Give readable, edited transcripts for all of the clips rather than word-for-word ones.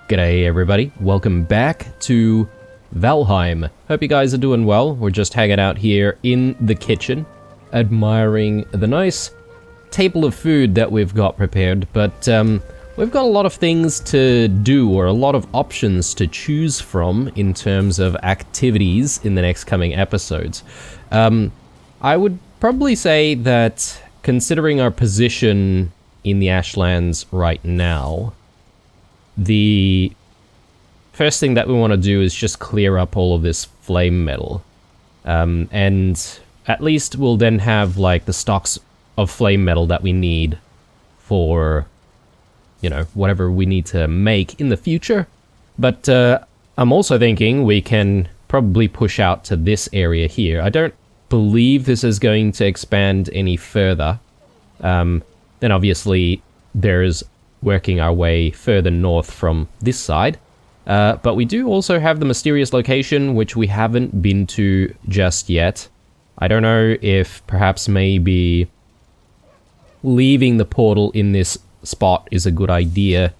G'day everybody, welcome back to Valheim. Hope you guys are doing well. We're just hanging out here in the kitchen, admiring the nice table of food that we've got prepared, but we've got a lot of things to do, or a lot of options to choose from in terms of activities in the next coming episodes. I would probably say that, considering our position in the Ashlands right now, the first thing that we want to do is just clear up all of this flame metal. And at least we'll then have, like, the stocks of flame metal that we need for, you know, whatever we need to make in the future. But I'm also thinking we can probably push out to this area here. I don't believe this is going to expand any further. Then obviously there's working our way further north from this side. But we do also have the mysterious location, which we haven't been to just yet. I don't know if perhaps maybe leaving the portal in this spot is a good idea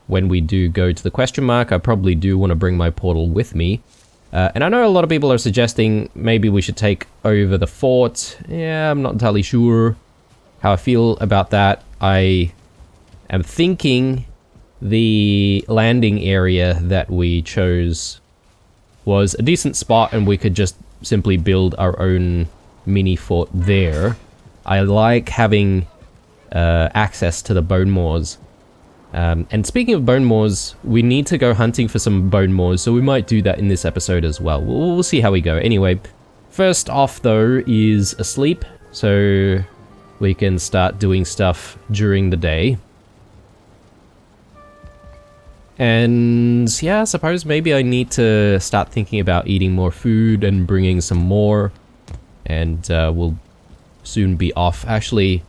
when we do go to the question mark. I probably do want to bring my portal with me. And I know a lot of people are suggesting maybe we should take over the fort. Yeah, I'm not entirely sure how I feel about that. I am thinking the landing area that we chose was a decent spot, and we could just simply build our own mini fort there. I like having access to the bone moors. And speaking of bone moors, we need to go hunting for some bone moors, so we might do that in this episode as well. We'll see how we go. Anyway, first off though is asleep, so we can start doing stuff during the day. And yeah, I suppose maybe I need to start thinking about eating more food and bringing some more. And we'll soon be off. Actually,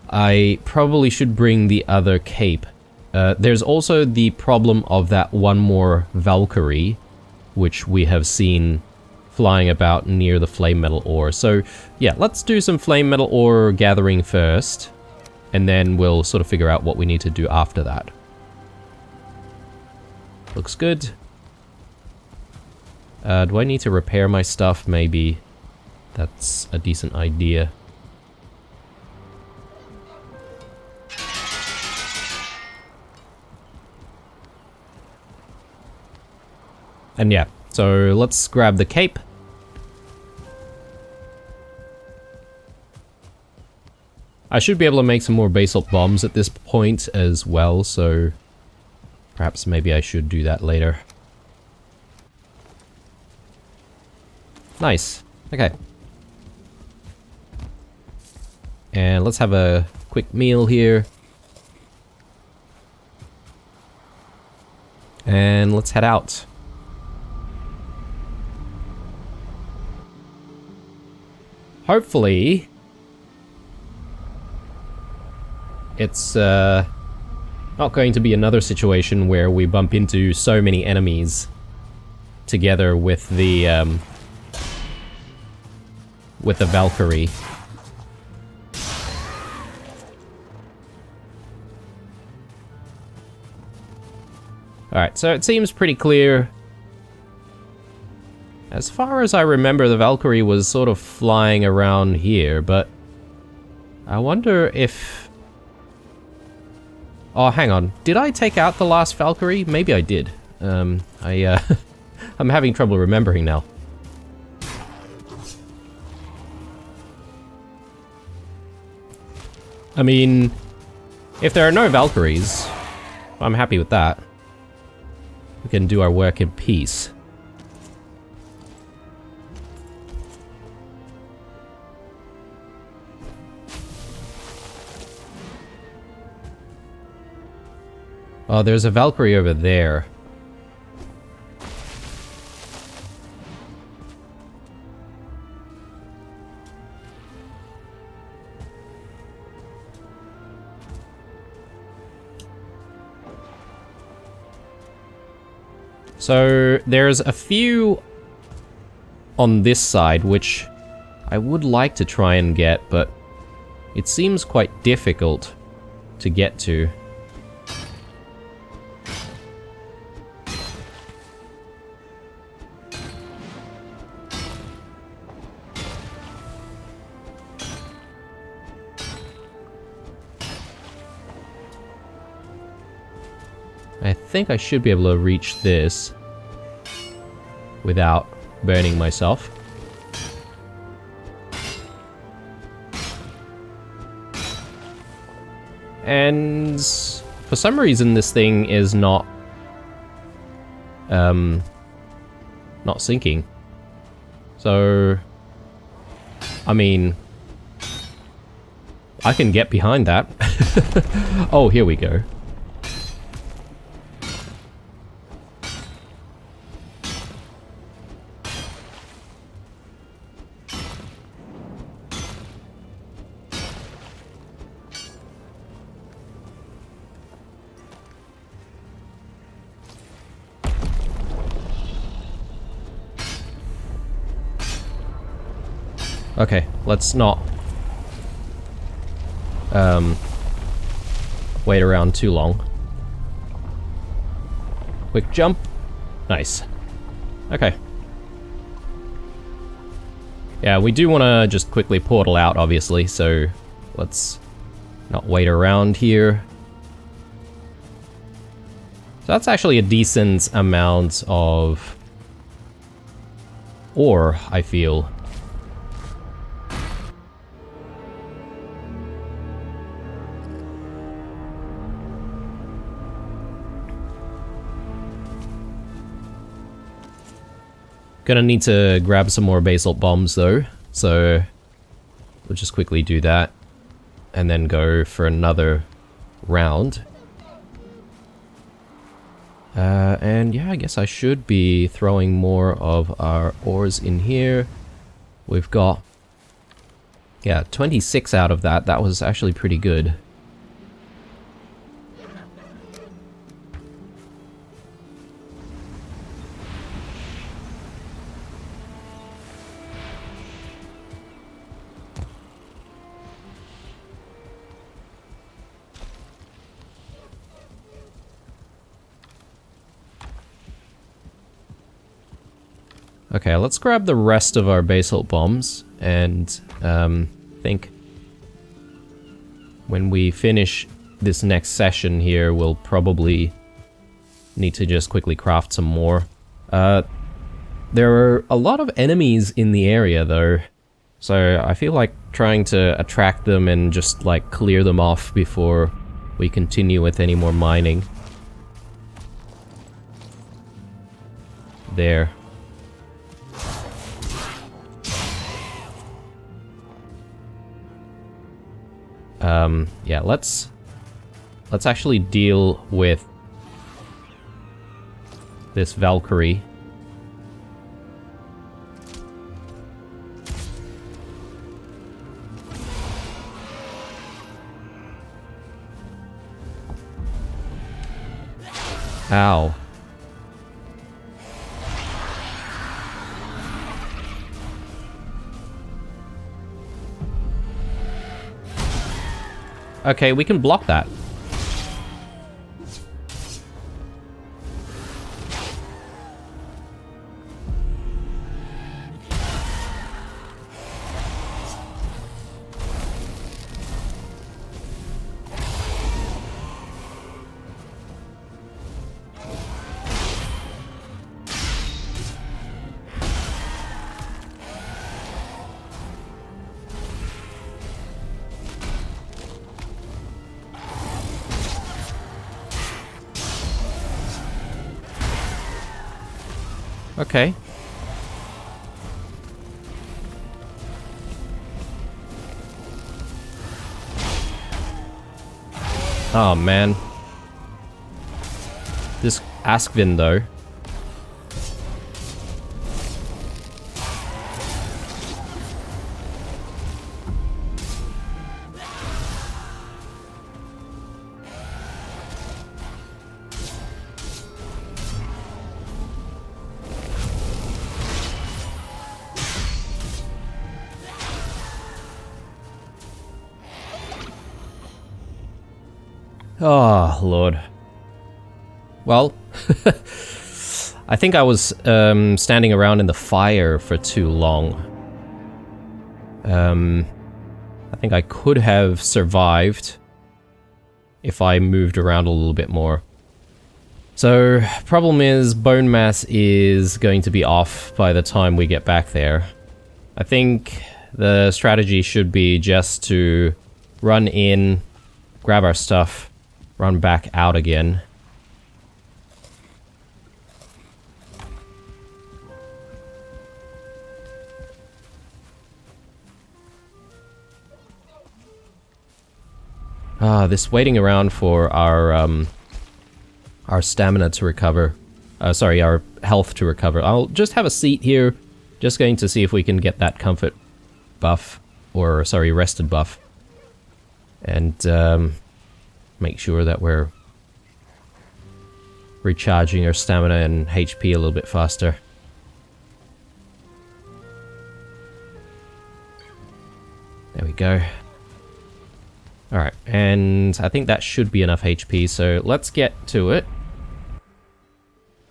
I probably should bring the other cape. There's also the problem of that one more Valkyrie, which we have seen flying about near the flame metal ore. So yeah, let's do some flame metal ore gathering first, and then we'll sort of figure out what we need to do after that. Looks good. Do I need to repair my stuff? Maybe that's a decent idea. And yeah, so let's grab the cape. I should be able to make some more basalt bombs at this point as well, so perhaps maybe I should do that later. Nice. Okay. And let's have a quick meal here. And let's head out. Hopefully it's not going to be another situation where we bump into so many enemies together with the Valkyrie. Alright, so it seems pretty clear. As far as I remember, the Valkyrie was sort of flying around here, but I wonder if... Oh, hang on. Did I take out the last Valkyrie? Maybe I did. I'm having trouble remembering now. I mean, if there are no Valkyries, I'm happy with that. We can do our work in peace. Oh, there's a Valkyrie over there. So there's a few on this side, which I would like to try and get, but it seems quite difficult to get to. I think I should be able to reach this without burning myself. And for some reason this thing is not sinking. So I mean, I can get behind that. Oh, here we go. Okay, let's not wait around too long. Quick jump. Nice. Okay. Yeah, we do want to just quickly portal out, obviously, so let's not wait around here. So that's actually a decent amount of ore, I feel. Gonna need to grab some more basalt bombs though, so we'll just quickly do that and then go for another round. And yeah, I guess I should be throwing more of our ores in here. We've got, yeah, 26 out of that. That was actually pretty good. Okay, let's grab the rest of our basalt bombs, and think when we finish this next session here, we'll probably need to just quickly craft some more. There are a lot of enemies in the area though, so I feel like trying to attract them and just like clear them off before we continue with any more mining. There. Yeah, let's actually deal with this Valkyrie. Ow. Okay, we can block that. Okay. Oh man. This Askvin though. Oh, Lord. Well, I think I was standing around in the fire for too long. I think I could have survived if I moved around a little bit more. So, problem is, bone mass is going to be off by the time we get back there. I think the strategy should be just to run in, grab our stuff, run back out again. This waiting around for our stamina to recover. Sorry, our health to recover. I'll just have a seat here. Just going to see if we can get that comfort buff. Or, sorry, rested buff. And, make sure that we're recharging our stamina and HP a little bit faster. There we go. Alright, and I think that should be enough HP, so let's get to it.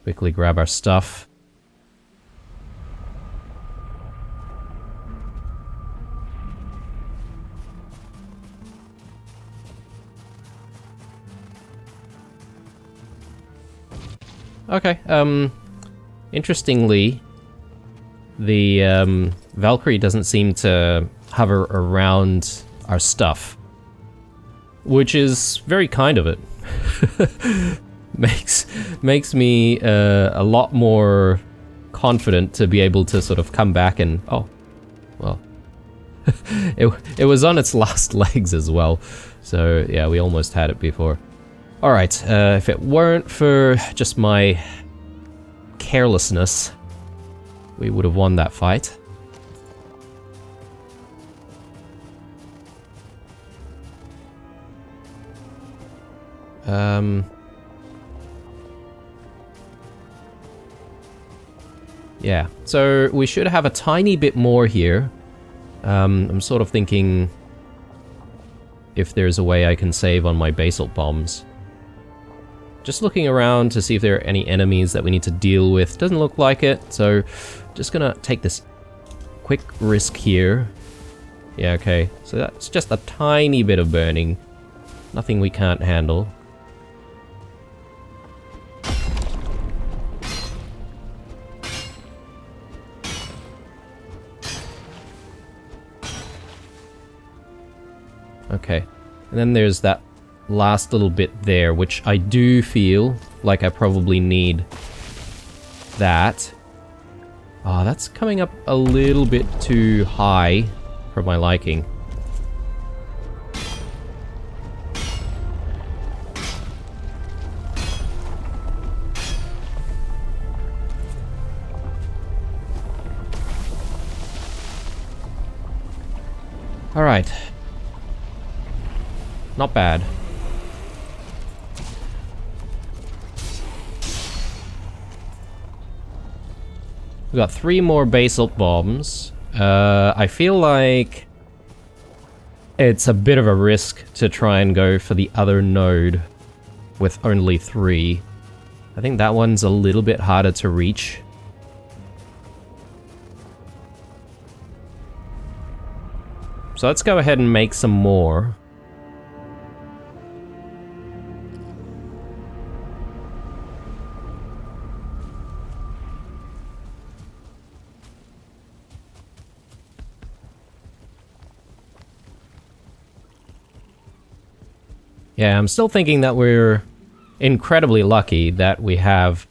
Quickly grab our stuff. Okay, interestingly, the Valkyrie doesn't seem to hover around our stuff. Which is very kind of it. makes me a lot more confident to be able to sort of come back and... Oh, well. it was on its last legs as well. So, yeah, we almost had it before. Alright, if it weren't for just my carelessness, we would have won that fight. Yeah, so we should have a tiny bit more here. I'm sort of thinking if there's a way I can save on my basalt bombs. Just looking around to see if there are any enemies that we need to deal with. Doesn't look like it, so just gonna take this quick risk here. Yeah, okay, so that's just a tiny bit of burning. Nothing we can't handle. Okay, and then there's that last little bit there, which I do feel like I probably need that. Ah, that's coming up a little bit too high for my liking. All right. Not bad. We got 3 more basalt bombs. I feel like it's a bit of a risk to try and go for the other node with only 3. I think that one's a little bit harder to reach. So let's go ahead and make some more. Yeah, I'm still thinking that we're incredibly lucky that we have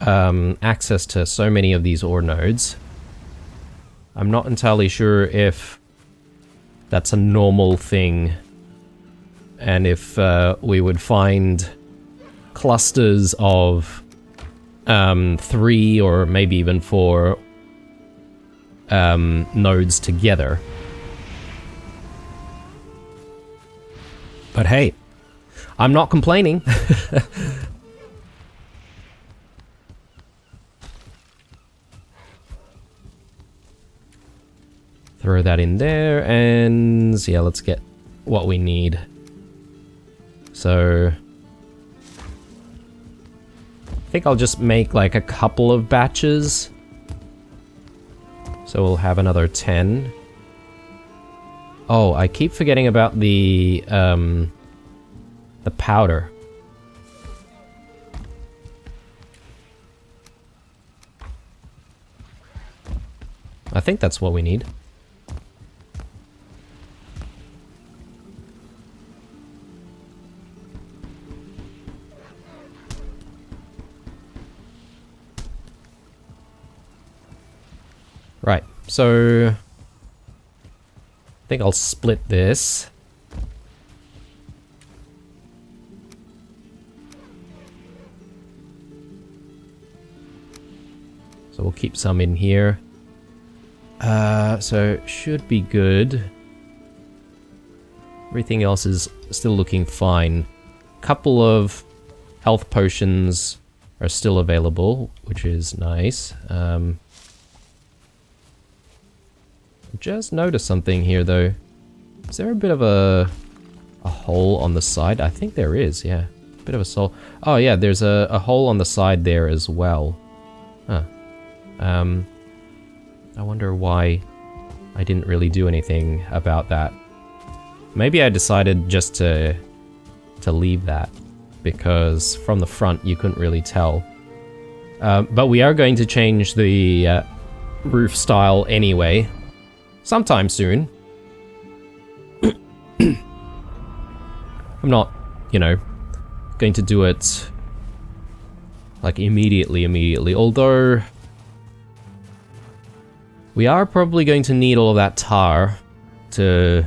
access to so many of these ore nodes. I'm not entirely sure if that's a normal thing, and if we would find clusters of 3 or maybe even 4 nodes together. But hey, I'm not complaining. Throw that in there, and yeah, let's get what we need. So I think I'll just make like a couple of batches. So we'll have another 10. Oh, I keep forgetting about the powder. I think that's what we need. Right, so I think I'll split this. So we'll keep some in here. So should be good. Everything else is still looking fine. Couple of health potions are still available, which is nice. Just noticed something here though. Is there a bit of a hole on the side? I think there is, yeah. Bit of a soul. Oh yeah, there's a hole on the side there as well. Huh. I wonder why I didn't really do anything about that. Maybe I decided just to leave that, because from the front you couldn't really tell. But we are going to change the roof style anyway. Sometime soon. I'm not, you know, going to do it like immediately, although we are probably going to need all of that tar to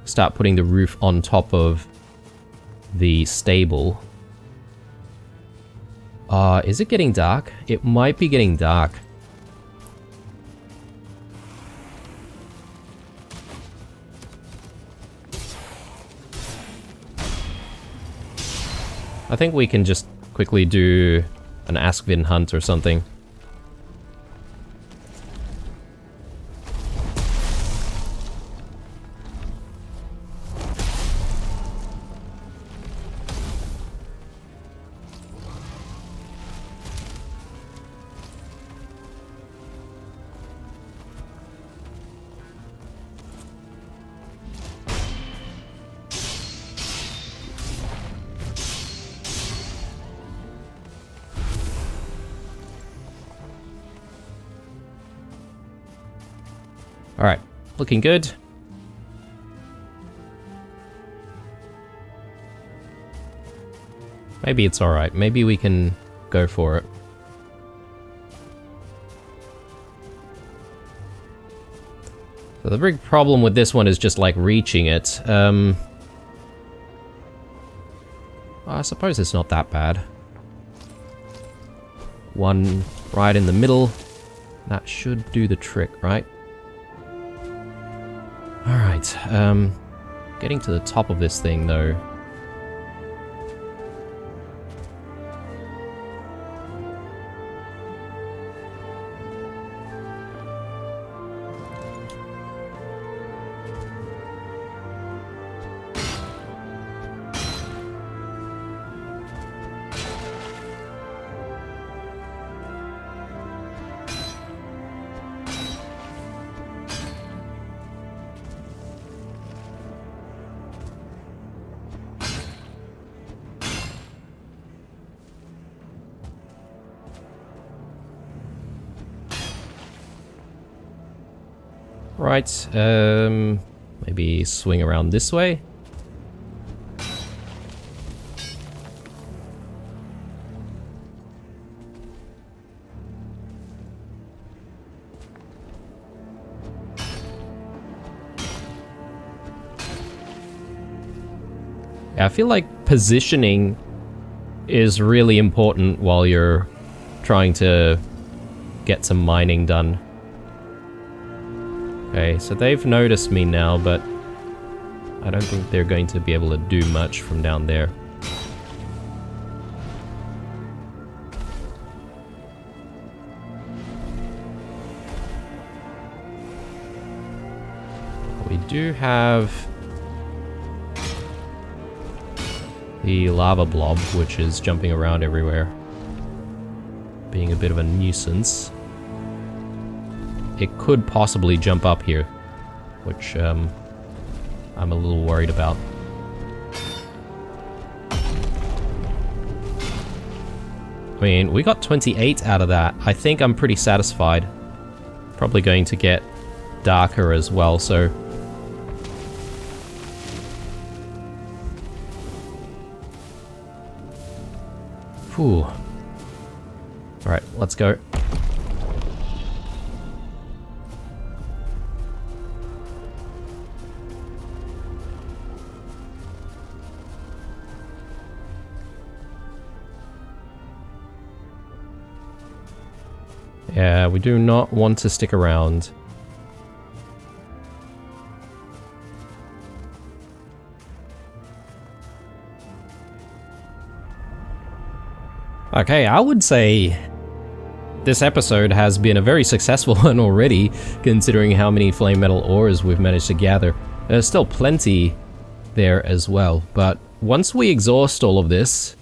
start putting the roof on top of the stable. Is it getting dark? It might be getting dark. I think we can just quickly do an Askvin hunt or something. Alright, looking good. Maybe it's alright, maybe we can go for it. So the big problem with this one is just like reaching it. I suppose it's not that bad. One right in the middle. That should do the trick, right? Alright, getting to the top of this thing though. Right, maybe swing around this way. Yeah, I feel like positioning is really important while you're trying to get some mining done. Okay, so they've noticed me now, but I don't think they're going to be able to do much from down there. We do have the lava blob, which is jumping around everywhere, being a bit of a nuisance. It could possibly jump up here, which I'm a little worried about. I mean, we got 28 out of that. I think I'm pretty satisfied. probably going to get darker as well, so... Whew. Alright, let's go. Yeah, we do not want to stick around. Okay, I would say this episode has been a very successful one already, considering how many flame metal ores we've managed to gather. There's still plenty there as well, but once we exhaust all of this,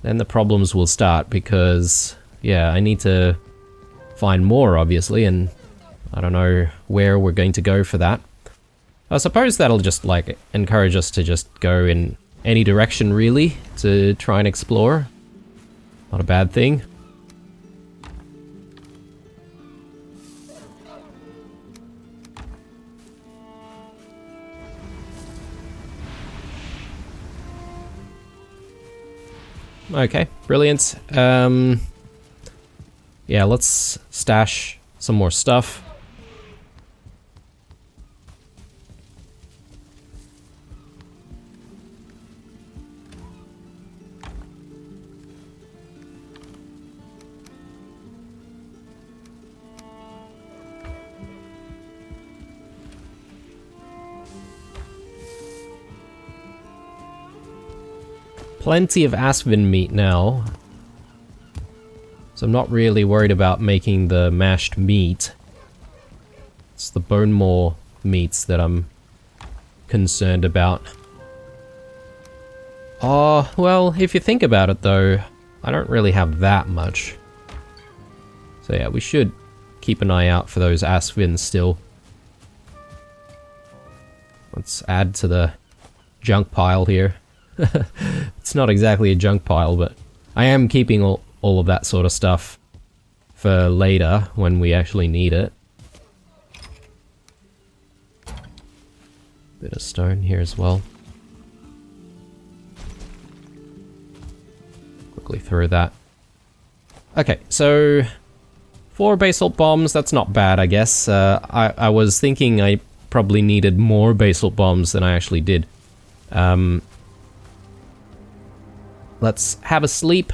then the problems will start, because, yeah, I need to find more, obviously, and I don't know where we're going to go for that. I suppose that'll just, like, encourage us to just go in any direction, really, to try and explore. Not a bad thing. Okay, brilliant. Yeah, let's stash some more stuff. Plenty of Aspen meat now, so I'm not really worried about making the mashed meat. It's the bone maw meats that I'm concerned about. Oh, well, if you think about it though, I don't really have that much. So yeah, we should keep an eye out for those Aspens still. Let's add to the junk pile here. It's not exactly a junk pile, but I am keeping all of that sort of stuff for later when we actually need it. Bit of stone here as well. Quickly throw that. Okay, so 4 basalt bombs, that's not bad, I guess. I was thinking I probably needed more basalt bombs than I actually did. Let's have a sleep.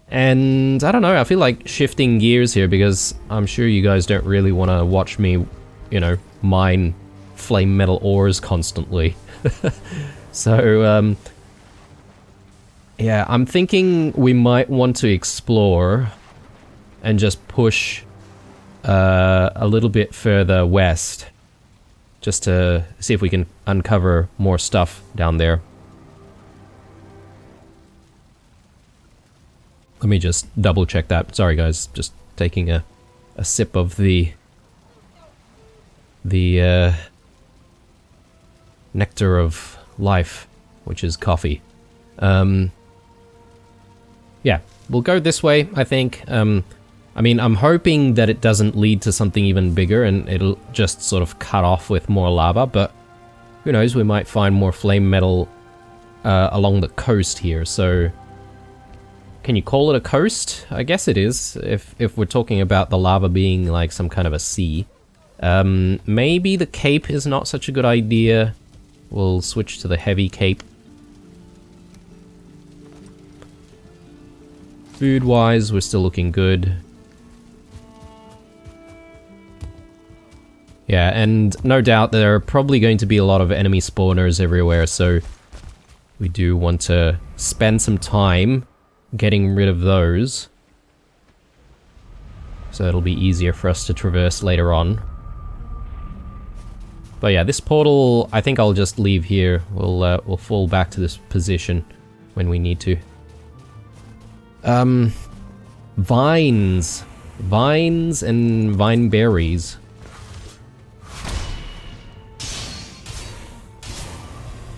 And I don't know, I feel like shifting gears here because I'm sure you guys don't really want to watch me, you know, mine flame metal ores constantly. So, yeah, I'm thinking we might want to explore and just push a little bit further west just to see if we can uncover more stuff down there. Let me just double check that. Sorry guys, just taking a sip of the nectar of life, which is coffee. Yeah, we'll go this way, I think. I mean, I'm hoping that it doesn't lead to something even bigger and it'll just sort of cut off with more lava, but who knows, we might find more flame metal along the coast here, so... Can you call it a coast? I guess it is, if we're talking about the lava being like some kind of a sea. Maybe the cape is not such a good idea. We'll switch to the heavy cape. Food-wise, we're still looking good. Yeah, and no doubt there are probably going to be a lot of enemy spawners everywhere, so we do want to spend some time getting rid of those, so it'll be easier for us to traverse later on. But yeah, this portal, I think I'll just leave here. We'll fall back to this position when we need to. Vines and vine berries.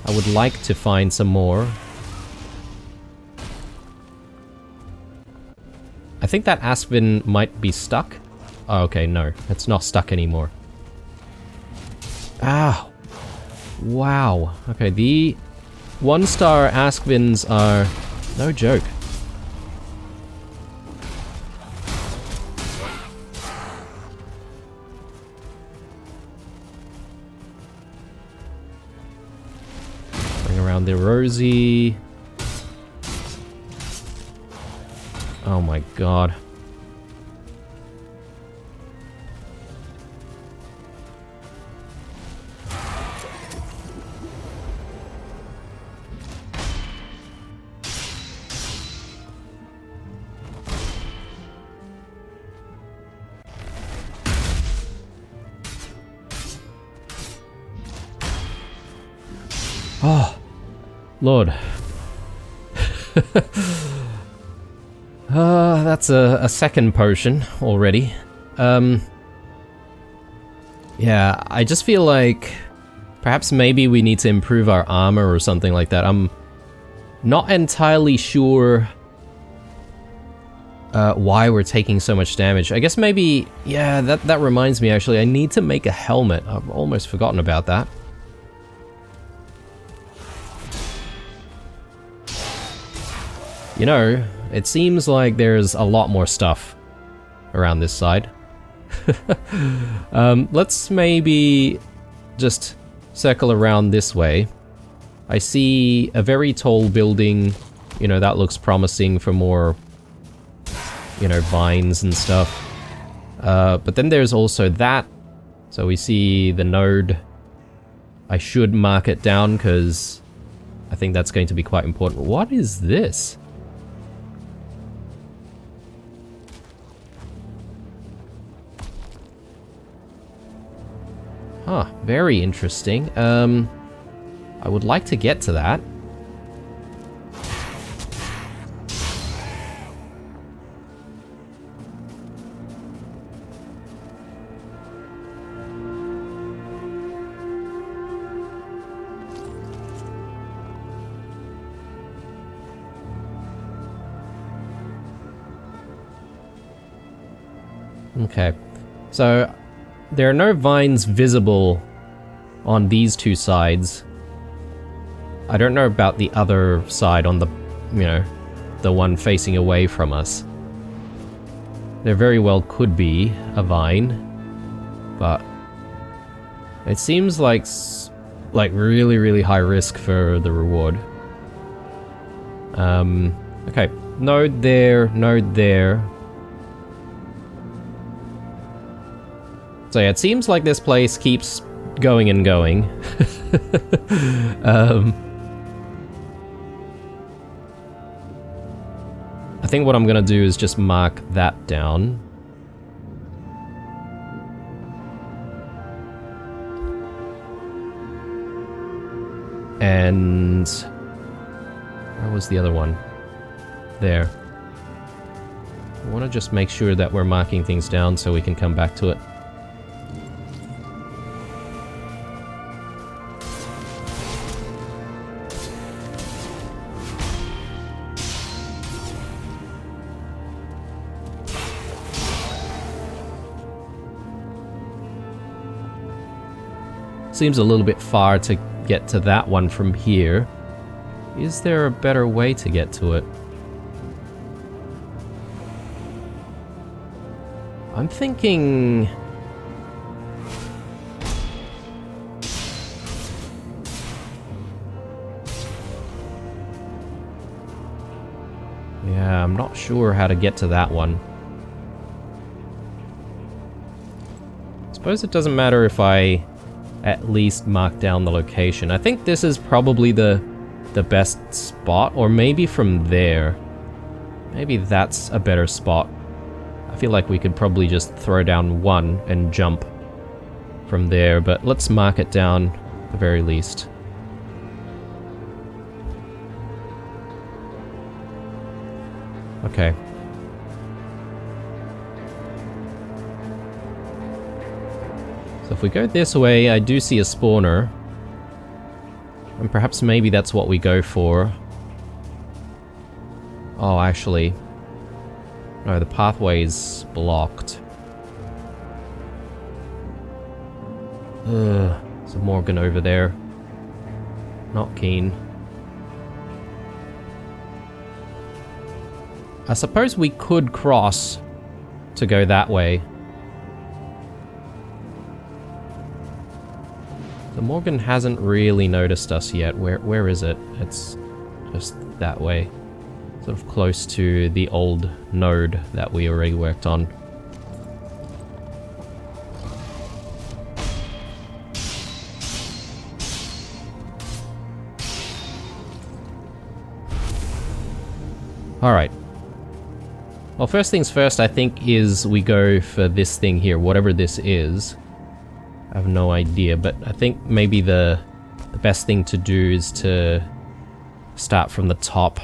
I would like to find some more. I think that aspen might be stuck. Oh, okay, no. It's not stuck anymore. Ah! Wow. Okay, the 1-star Askvins are no joke. Bring around the Rosie. Oh my god. Oh, Lord. That's a second potion already. Yeah, I just feel like perhaps maybe we need to improve our armor or something like that. I'm not entirely sure why we're taking so much damage. I guess maybe, yeah, that reminds me actually, I need to make a helmet. I've almost forgotten about that. You know, it seems like there's a lot more stuff around this side. Let's maybe just circle around this way. I see a very tall building, you know, that looks promising for more, you know, vines and stuff. But then there's also that. So we see the node. I should mark it down because I think that's going to be quite important. What is this? Huh, very interesting. I would like to get to that. Okay, so there are no vines visible on these two sides. I don't know about the other side on the, you know, the one facing away from us. There very well could be a vine, but it seems like really, really high risk for the reward. Okay, node there, node there. So yeah, it seems like this place keeps going and going. I think what I'm gonna do is just mark that down. And where was the other one? There. I want to just make sure that we're marking things down so we can come back to it. Seems a little bit far to get to that one from here. Is there a better way to get to it? I'm thinking... yeah, I'm not sure how to get to that one. I suppose it doesn't matter if I at least mark down the location. I think this is probably the best spot, or maybe from there. Maybe that's a better spot. I feel like we could probably just throw down one and jump from there, but let's mark it down at the very least. Okay. So if we go this way, I do see a spawner. And perhaps maybe that's what we go for. Oh, actually. No, the pathway's blocked. There's a Morgan over there. Not keen. I suppose we could cross to go that way. The Morgan hasn't really noticed us yet. Where is it? It's just that way. Sort of close to the old node that we already worked on. Alright. Well, first things first, I think, is we go for this thing here, whatever this is. I have no idea, but I think maybe the best thing to do is to start from the top.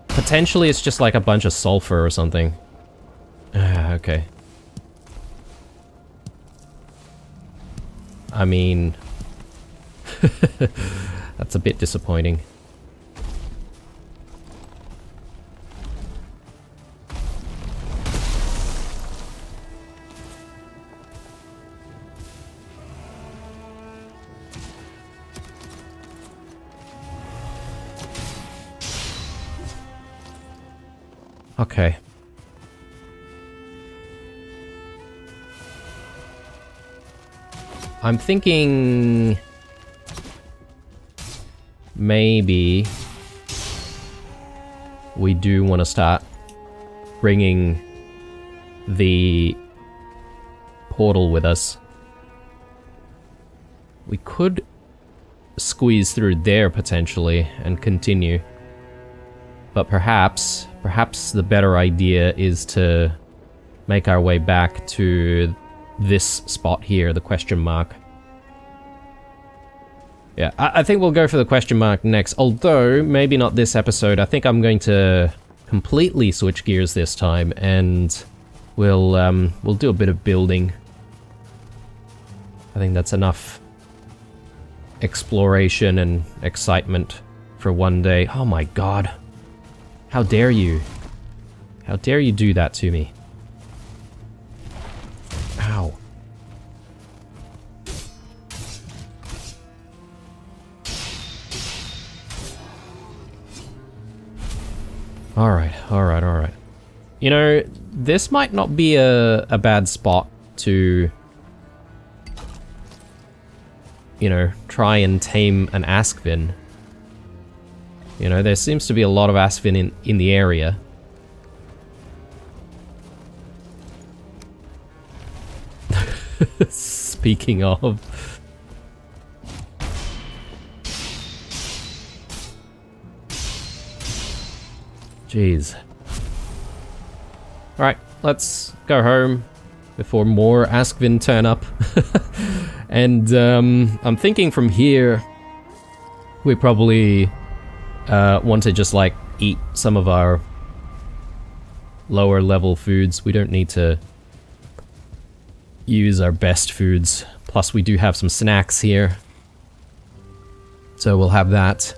Potentially it's just like a bunch of sulfur or something. Okay. I mean... that's a bit disappointing. Okay. I'm thinking... maybe... we do want to start bringing the portal with us. We could squeeze through there potentially and continue. But perhaps the better idea is to make our way back to this spot here, the question mark. Yeah, I think we'll go for the question mark next, although maybe not this episode. I think I'm going to completely switch gears this time, and we'll do a bit of building. I think that's enough exploration and excitement for one day. Oh my god. How dare you? How dare you do that to me? Ow. Alright. You know, this might not be a bad spot to, you know, try and tame an Askvin. You know, there seems to be a lot of Askvin in the area. Speaking of... jeez. Alright, let's go home before more Askvin turn up. And I'm thinking from here, we probably want to just like eat some of our lower level foods. We don't need to use our best foods. Plus we do have some snacks here, so we'll have that.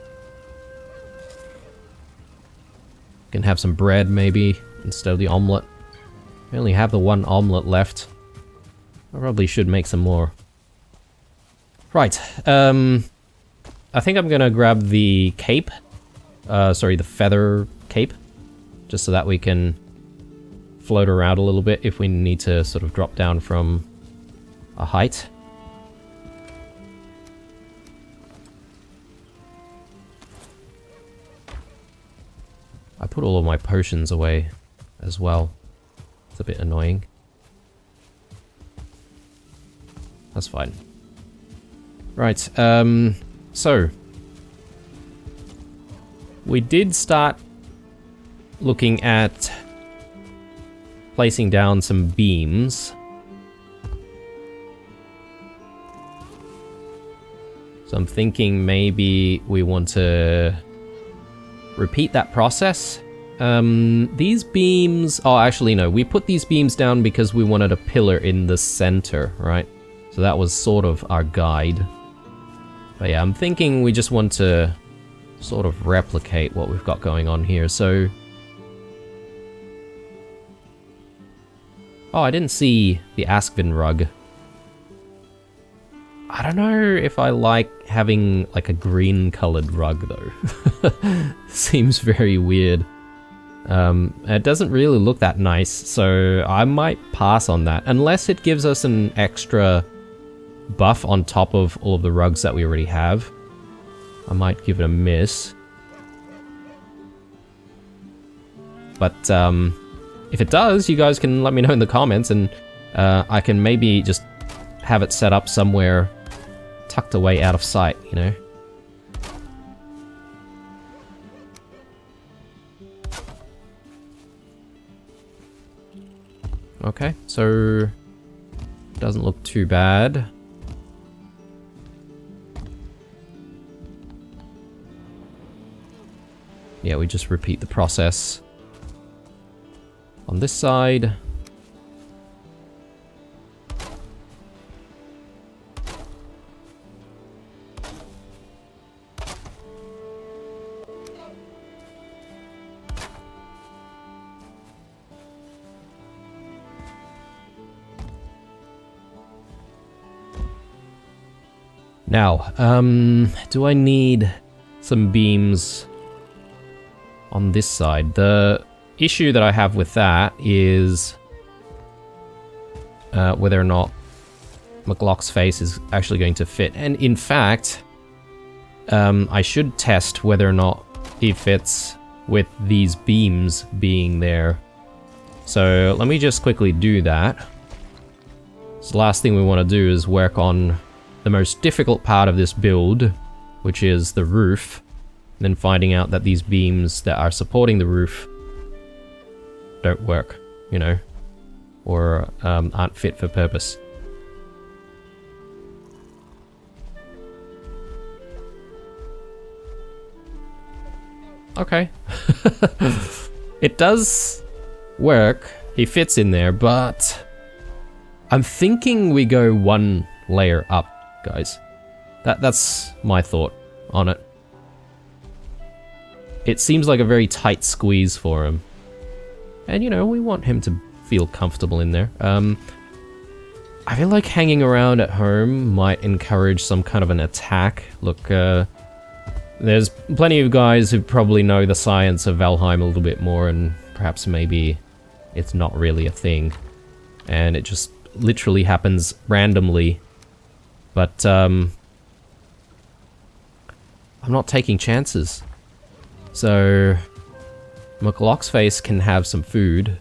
Can have some bread maybe instead of the omelette. We only have the one omelette left. I probably should make some more. Right, I think I'm gonna grab the cape. Sorry, the feather cape. Just so that we can float around a little bit if we need to sort of drop down from a height. I put all of my potions away as well. It's a bit annoying. That's fine. Right, so we did start looking at placing down some beams. So I'm thinking maybe we want to repeat that process. These beams... oh, actually no, we put these beams down because we wanted a pillar in the center, right? So that was sort of our guide. But yeah, I'm thinking we just want to sort of replicate what we've got going on here. So Oh, I didn't see the Askvin rug. I don't know if I like having like a green colored rug though. Seems very weird. It doesn't really look that nice, so I might pass on that. Unless it gives us an extra buff on top of all of the rugs that we already have. I might give it a miss. But if it does, you guys can let me know in the comments, and I can maybe just have it set up somewhere tucked away out of sight, you know? Okay, so doesn't look too bad. Yeah, we just repeat the process on this side. Now, do I need some beams on this side? The issue that I have with that is whether or not McLock's face is actually going to fit. And in fact, I should test whether or not he fits with these beams being there. So let me just quickly do that. So the last thing we want to do is work on the most difficult part of this build, which is the roof, and then finding out that these beams that are supporting the roof don't work, you know, or aren't fit for purpose. Okay. It does work. He fits in there, but I'm thinking we go one layer up, guys. That's my thought on it. It seems like a very tight squeeze for him. And, you know, we want him to feel comfortable in there. I feel like hanging around at home might encourage some kind of an attack. Look, there's plenty of guys who probably know the science of Valheim a little bit more, and perhaps maybe it's not really a thing. And it just literally happens randomly. But, I'm not taking chances. So, McLock's face can have some food,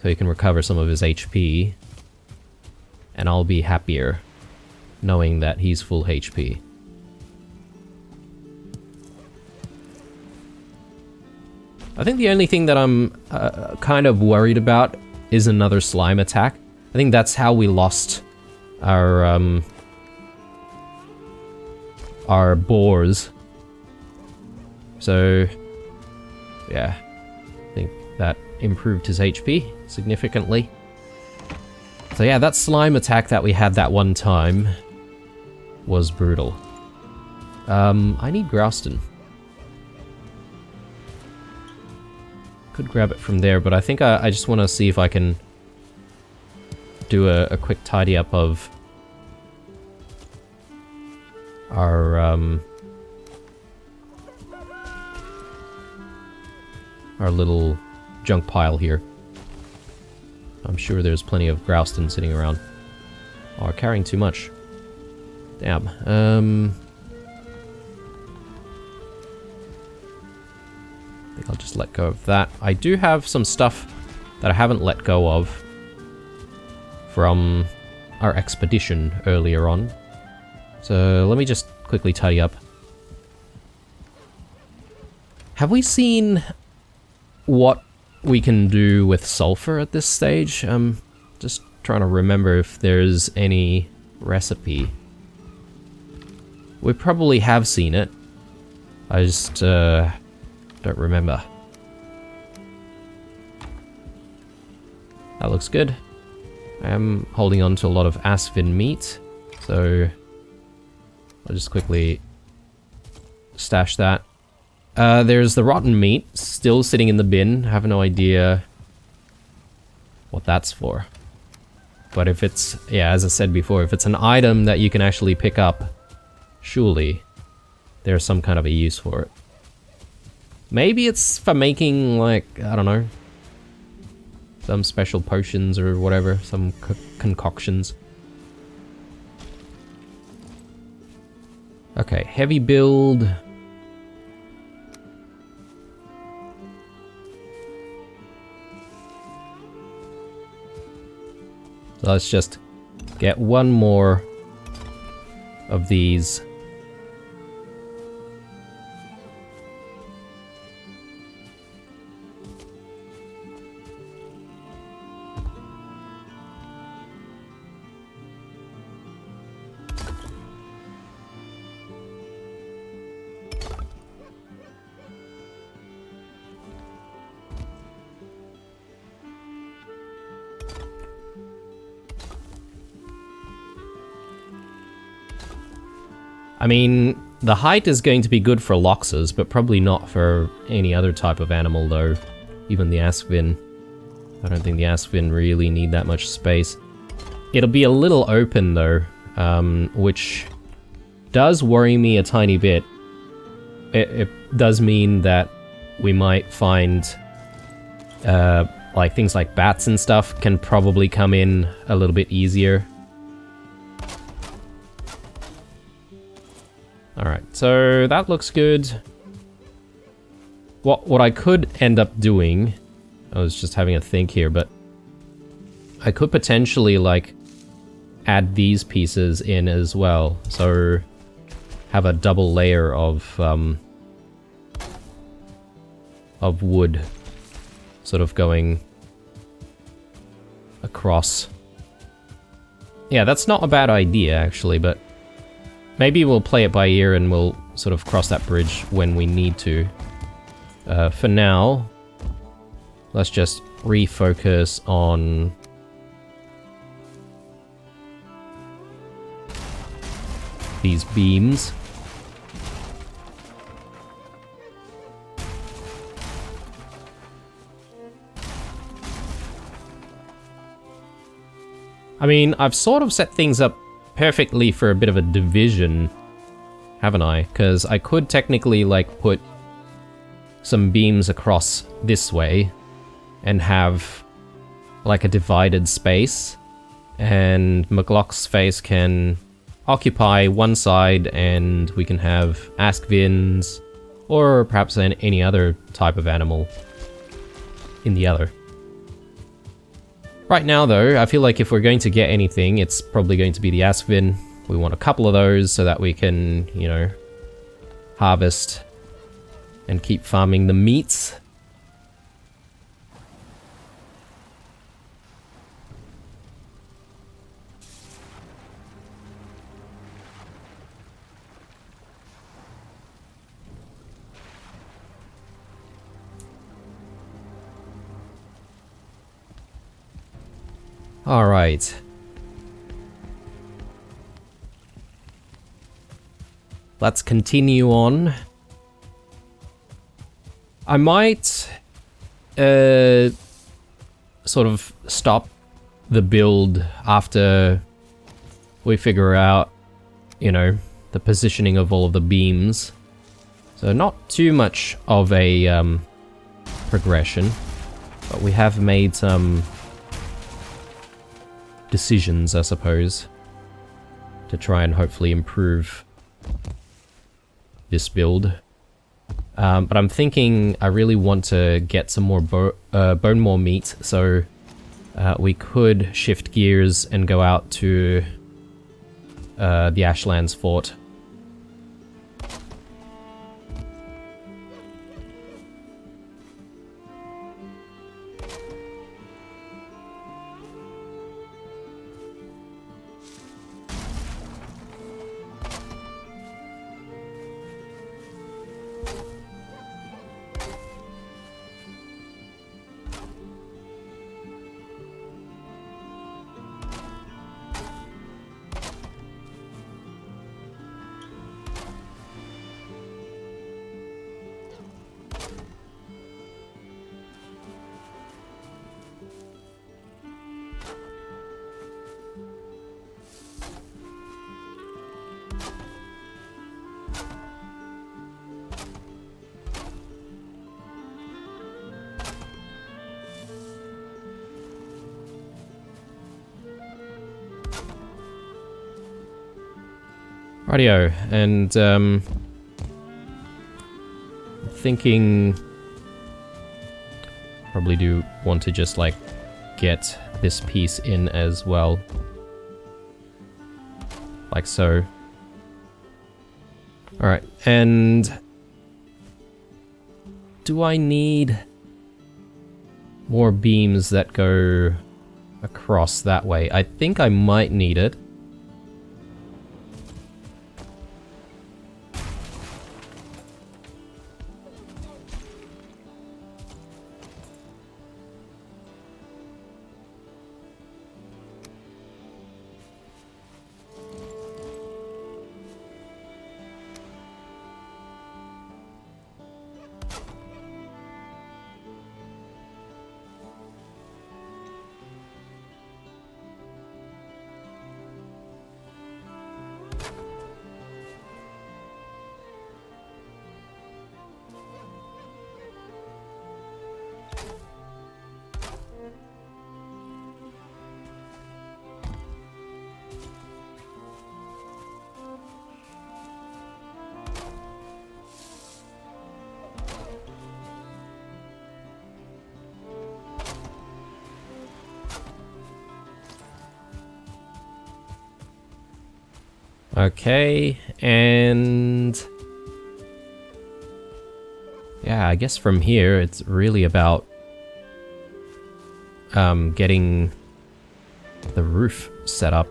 so he can recover some of his HP, and I'll be happier knowing that he's full HP. I think the only thing that I'm kind of worried about is another slime attack. I think that's how we lost our boars. So, yeah, I think that improved his HP significantly. So yeah, that slime attack that we had that one time was brutal. I need Grouston. Could grab it from there, but I think I just want to see if I can do a quick tidy up of our little junk pile here. I'm sure there's plenty of Grouston sitting around. Oh, carrying too much. Damn. I think I'll just let go of that. I do have some stuff that I haven't let go of from our expedition earlier on. So let me just quickly tidy up. Have we seen what we can do with sulfur at this stage? I'm just trying to remember if there's any recipe. We probably have seen it. I just don't remember. That looks good. I am holding on to a lot of Askvin meat, so I'll just quickly stash that. There's the rotten meat still sitting in the bin. I have no idea what that's for. But if it's, yeah, as I said before, if it's an item that you can actually pick up, surely there's some kind of a use for it. Maybe it's for making, like, I don't know, some special potions or whatever, some concoctions. Okay, heavy build. So let's just get one more of these. I mean, the height is going to be good for loxes, but probably not for any other type of animal, though. Even the askvin. I don't think the askvin really need that much space. It'll be a little open, though, which does worry me a tiny bit. It does mean that we might find, like, things like bats and stuff can probably come in a little bit easier. Alright, so that looks good. What I could end up doing, I was just having a think here, but I could potentially, like, add these pieces in as well. So have a double layer of wood sort of going across. Yeah, that's not a bad idea, actually, but maybe we'll play it by ear and we'll sort of cross that bridge when we need to. For now, let's just refocus on these beams. I mean, I've sort of set things up perfectly for a bit of a division, haven't I? Because I could technically, like, put some beams across this way and have, like, a divided space, and McLock's face can occupy one side and we can have askvins or perhaps any other type of animal in the other. Right now, though, I feel like if we're going to get anything, it's probably going to be the askvin. We want a couple of those so that we can, you know, harvest and keep farming the meats. All right. Let's continue on. I might sort of stop the build after we figure out, you know, the positioning of all of the beams. So not too much of a progression, but we have made some decisions, I suppose, to try and hopefully improve this build. But I'm thinking I really want to get some more bone more meat, so we could shift gears and go out to the Ashlands fort. Rightio, and thinking probably do want to just like get this piece in as well, like so. All right, and do I need more beams that go across that way? I think I might need it. Okay, and yeah, I guess from here it's really about getting the roof set up.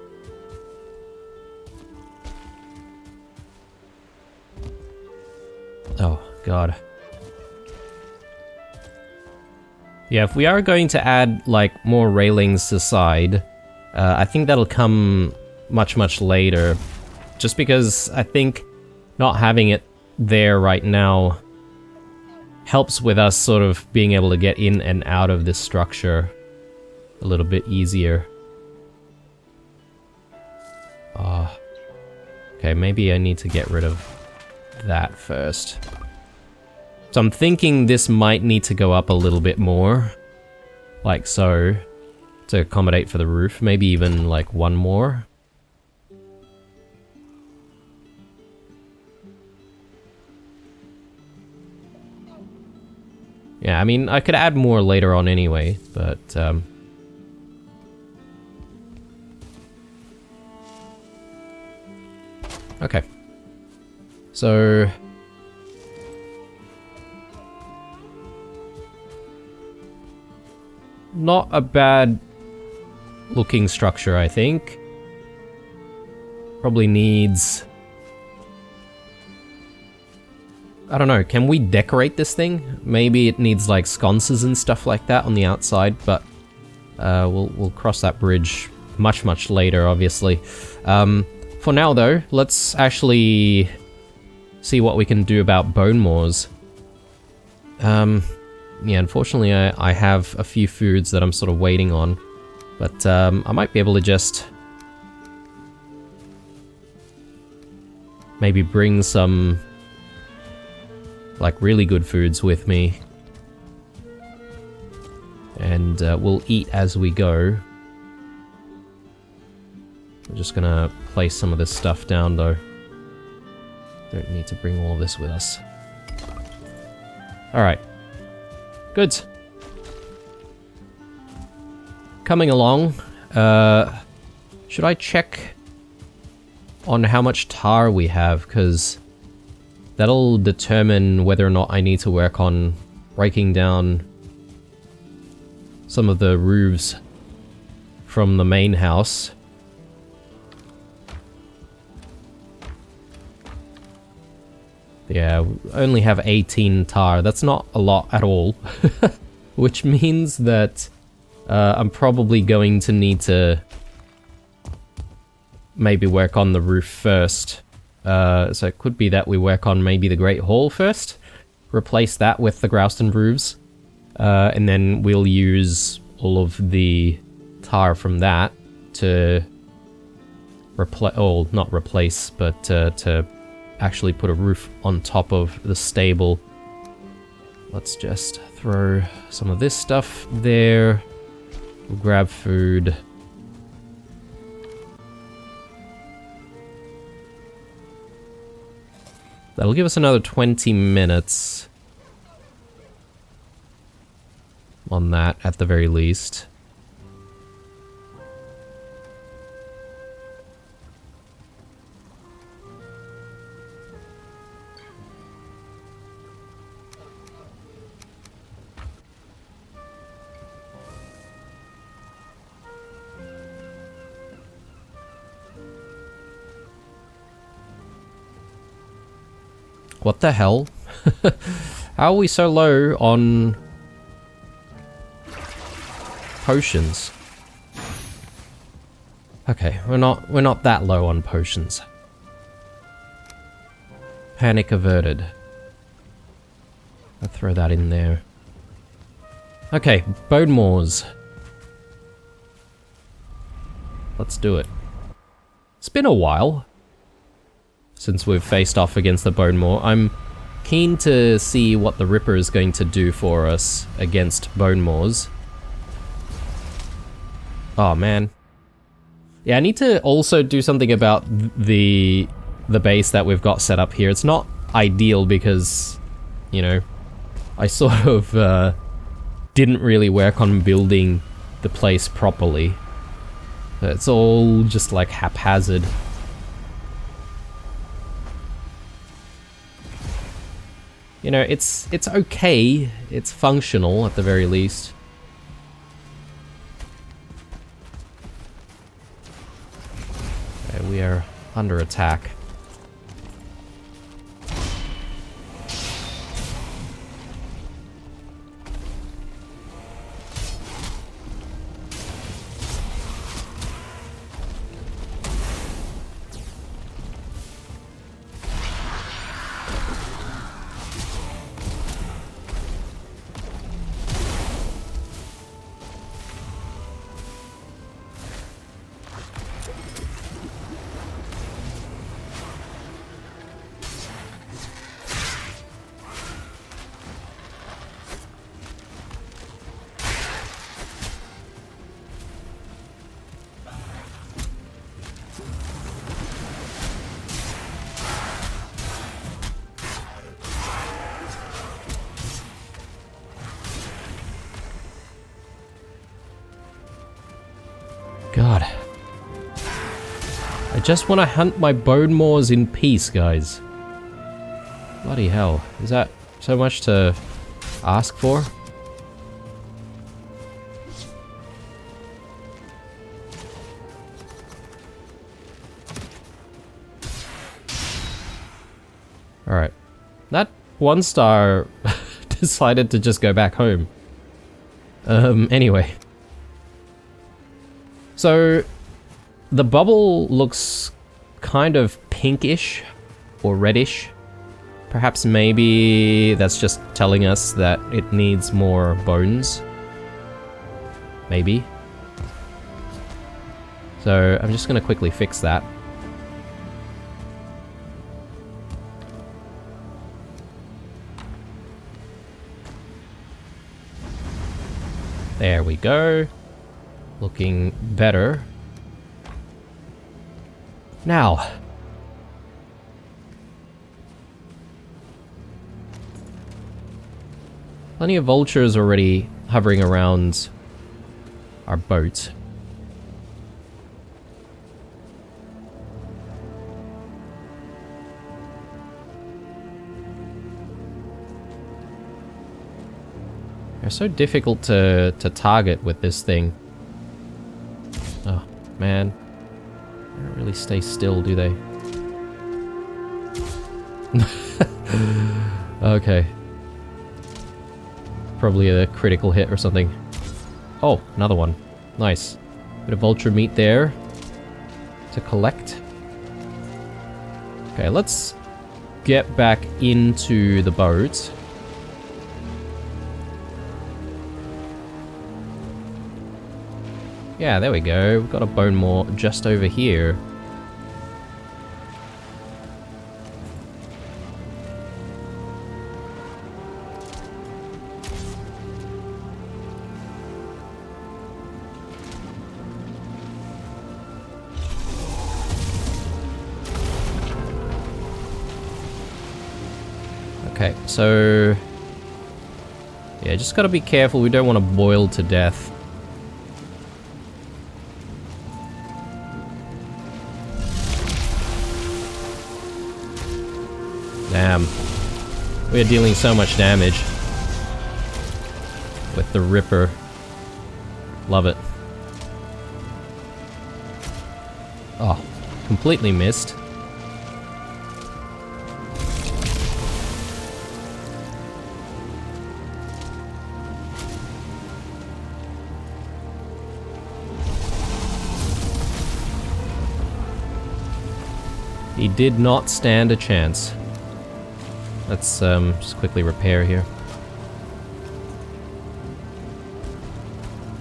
Oh god. Yeah, if we are going to add like more railings to the side, I think that'll come much later. Just because I think not having it there right now helps with us sort of being able to get in and out of this structure a little bit easier. Okay, maybe I need to get rid of that first. So I'm thinking this might need to go up a little bit more, like so, to accommodate for the roof. Maybe even like one more. Yeah, I mean, I could add more later on anyway, but okay. So not a bad looking structure, I think. Probably needs, I don't know, can we decorate this thing? Maybe it needs like sconces and stuff like that on the outside, but we'll cross that bridge much later, obviously. For now though, let's actually see what we can do about bone moors. Yeah, unfortunately I have a few foods that I'm sort of waiting on, but I might be able to just maybe bring some like really good foods with me, and we'll eat as we go. We're just gonna place some of this stuff down though. Don't need to bring all of this with us. Alright. Good. Coming along. Should I check on how much tar we have? Because that'll determine whether or not I need to work on breaking down some of the roofs from the main house. Yeah, we only have 18 tar. That's not a lot at all. Which means that I'm probably going to need to maybe work on the roof first. So it could be that we work on maybe the Great Hall first, replace that with the Grouston roofs, and then we'll use all of the tar from that to not replace, but to actually put a roof on top of the stable. Let's just throw some of this stuff there. We'll grab food. That'll give us another 20 minutes on that, at the very least. What the hell? How are we so low on potions? Okay, we're not that low on potions. Panic averted. I'll throw that in there. Okay, bone moors. Let's do it. It's been a while since we've faced off against the bone moor. I'm keen to see what the Ripper is going to do for us against bone moors. Oh man. Yeah, I need to also do something about the base that we've got set up here. It's not ideal because, you know, I sort of didn't really work on building the place properly. It's all just like haphazard. You know, it's okay. It's functional at the very least. Okay, we are under attack. God. I just want to hunt my bone moors in peace, guys. Bloody hell. Is that so much to ask for? Alright. That one star decided to just go back home. Anyway. So, the bubble looks kind of pinkish or reddish. Perhaps maybe that's just telling us that it needs more bones. Maybe. So, I'm just gonna quickly fix that. There we go. Looking better. Now. Plenty of vultures already hovering around our boat. They're so difficult to target with this thing. Oh, man. They don't really stay still, do they? Okay. Probably a critical hit or something. Oh, another one. Nice. Bit of vulture meat there to collect. Okay, let's get back into the boat. Yeah, there we go. We've got a bone moor just over here. Okay, so... yeah, just gotta be careful. We don't want to boil to death. Damn. We're dealing so much damage with the Ripper. Love it. Oh, completely missed. He did not stand a chance. Let's just quickly repair here.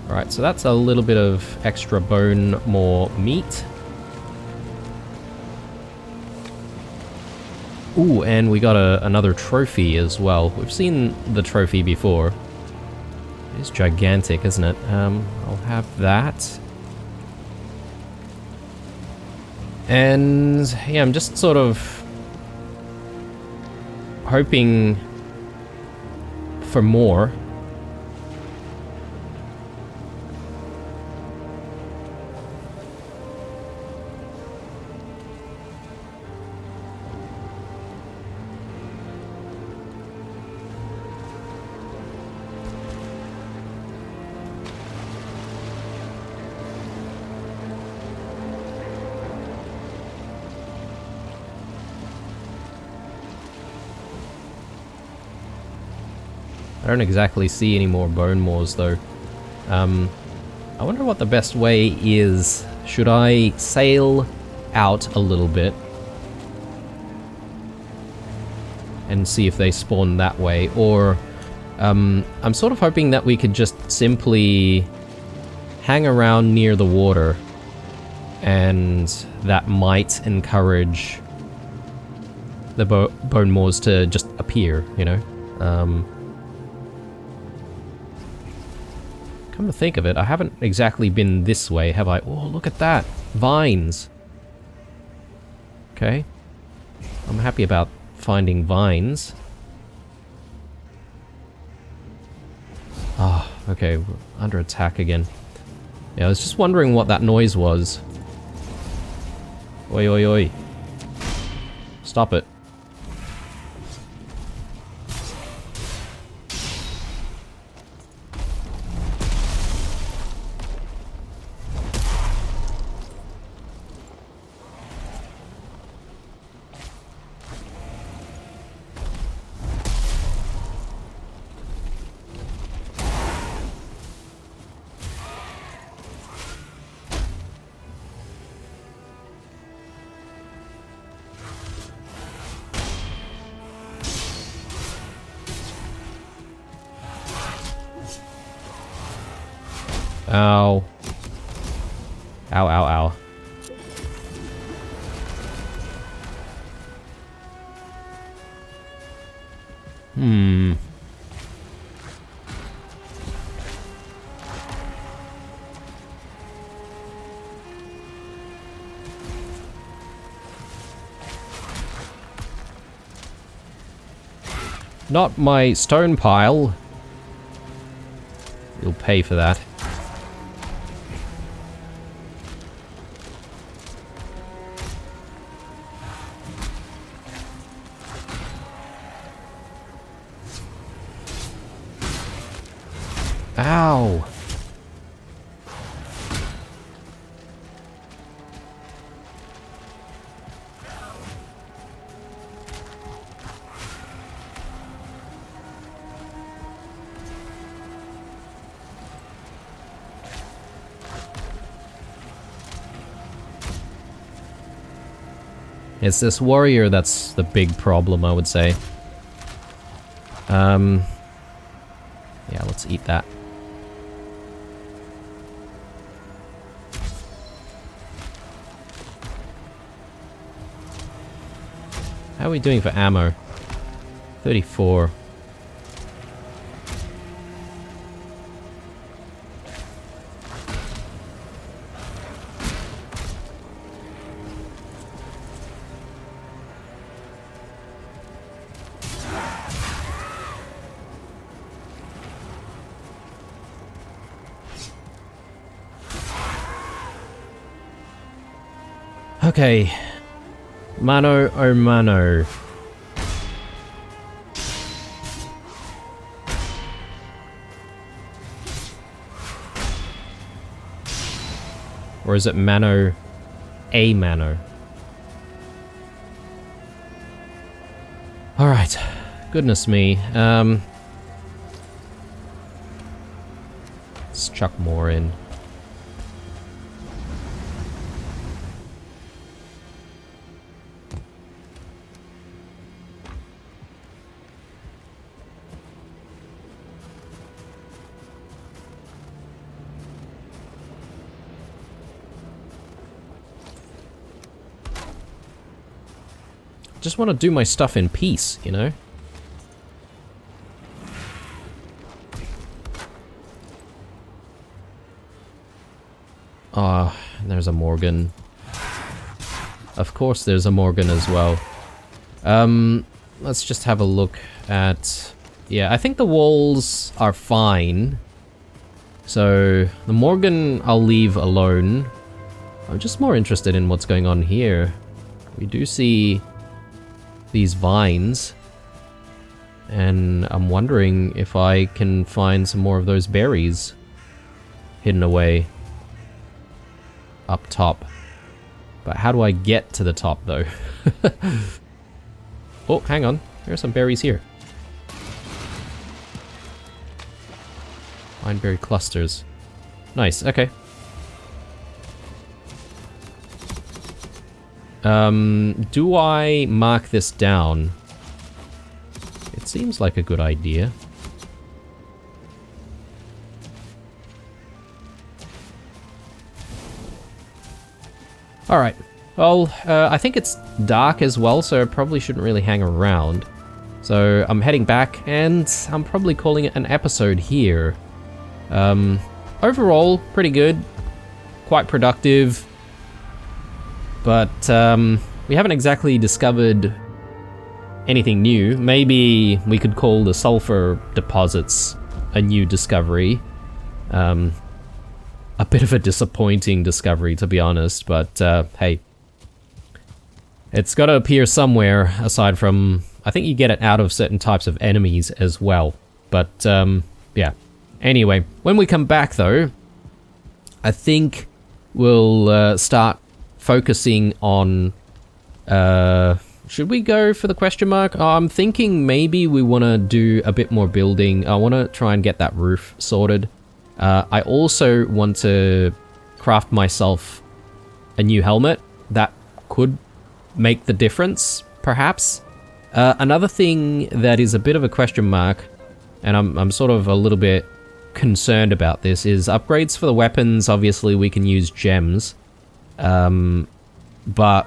Alright, so that's a little bit of extra bone, more meat. Ooh, and we got another trophy as well. We've seen the trophy before. It's gigantic, isn't it? I'll have that. And yeah, I'm just sort of hoping for more. I don't exactly see any more bone moors though. I wonder what the best way is. Should I sail out a little bit and see if they spawn that way, or I'm sort of hoping that we could just simply hang around near the water, and that might encourage the bone moors to just appear, you know? Come to think of it, I haven't exactly been this way, have I? Oh, look at that! Vines! Okay. I'm happy about finding vines. Ah, oh, okay, we're under attack again. Yeah, I was just wondering what that noise was. Oi, oi, oi. Stop it. Ow. Ow, ow, ow. Not my stone pile. You'll pay for that. Ow! It's this warrior that's the big problem, I would say. Yeah, let's eat that. How are we doing for ammo? 34. Okay. Mano oh mano. Or is it mano a mano? Alright. Goodness me. Let's chuck more in. Just want to do my stuff in peace, you know? Ah, there's a Morgan. Of course there's a Morgan as well. Let's just have a look at... Yeah, I think the walls are fine. So, the Morgan I'll leave alone. I'm just more interested in what's going on here. We do see these vines. And I'm wondering if I can find some more of those berries hidden away up top. But how do I get to the top though? Oh, hang on. There are some berries here. Vineberry clusters. Nice, okay. Do I mark this down? It seems like a good idea. Alright, well, I think it's dark as well, so I probably shouldn't really hang around. So I'm heading back, and I'm probably calling it an episode here. Overall, pretty good. Quite productive. But we haven't exactly discovered anything new. Maybe we could call the sulfur deposits a new discovery. A bit of a disappointing discovery, to be honest, but hey. It's gotta appear somewhere, aside from... I think you get it out of certain types of enemies as well. But, yeah. Anyway, when we come back, though, I think we'll start focusing on... should we go for the question mark? I'm thinking maybe we want to do a bit more building. I want to try and get that roof sorted. I also want to craft myself a new helmet. That could make the difference, perhaps. Another thing that is a bit of a question mark, and I'm sort of a little bit concerned about this, is upgrades for the weapons. Obviously, we can use gems. But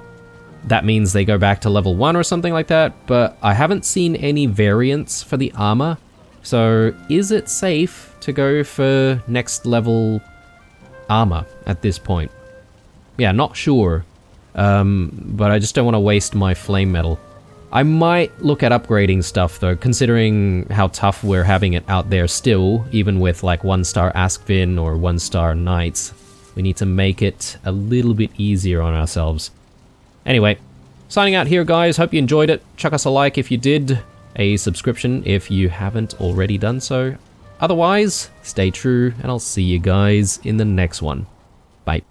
that means they go back to level 1 or something like that. But I haven't seen any variants for the armor. So, is it safe to go for next level armor at this point? Yeah, not sure. But I just don't want to waste my flame metal. I might look at upgrading stuff though, considering how tough we're having it out there still, even with like 1-star Askvin or 1-star Knights. We need to make it a little bit easier on ourselves. Anyway, signing out here guys, hope you enjoyed it. Chuck us a like if you did. A subscription if you haven't already done so. Otherwise, stay true, and I'll see you guys in the next one. Bye.